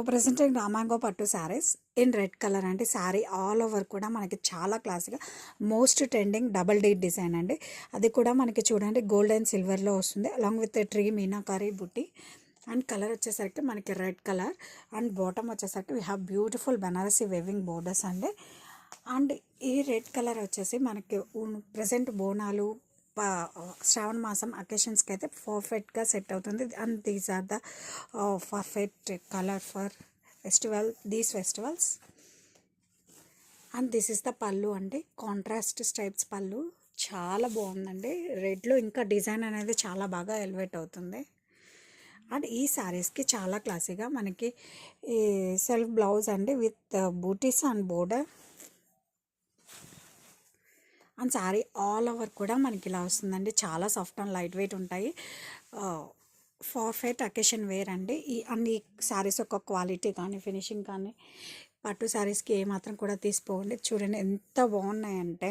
Presenting రామాంగో పట్టు saris in red colour అండి. Sari all over కూడా మనకి చాలా క్లాసిక్గా most trending double D design అండి. అది కూడా మనకి చూడండి గోల్డ్ అండ్ సిల్వర్లో వస్తుంది అలాంగ్ విత్ ట్రీ మీనాకారి బుట్టి. అండ్ కలర్ వచ్చేసరికి మనకి రెడ్ కలర్ అండ్ బాటమ్ వచ్చేసరికి we have beautiful Banarasi weaving borders అండి. అండ్ ఈ రెడ్ కలర్ వచ్చేసి మనకి ప్రజెంట్ బోనాలు శ్రావణ మాసం అకేషన్స్కి అయితే పర్ఫెక్ట్గా సెట్ అవుతుంది. And these are the perfect colour for festivals. And this is the పళ్ళు అండి, కాంట్రాస్ట్ స్టైప్స్ పళ్ళు చాలా బాగుందండి. రెడ్లో ఇంకా డిజైన్ అనేది చాలా బాగా ఎలివేట్ అవుతుంది. అండ్ ఈ శారీస్కి చాలా క్లాసీగా మనకి ఈ సెల్ఫ్ బ్లౌజ్ అండి విత్ బూటీస్ and border. And sari all over కూడా మనకి ఇలా వస్తుందండి. చాలా సాఫ్ట్ అండ్ లైట్ వెయిట్ ఉంటాయి. పర్ఫెక్ట్ అకేషన్ వేర్ అండి. ఈ అన్ని శారీస్ యొక్క క్వాలిటీ కానీ ఫినిషింగ్ కానీ పట్టు శారీస్కి ఏమాత్రం కూడా తీసిపోవండి. చూడండి ఎంత బాగున్నాయంటే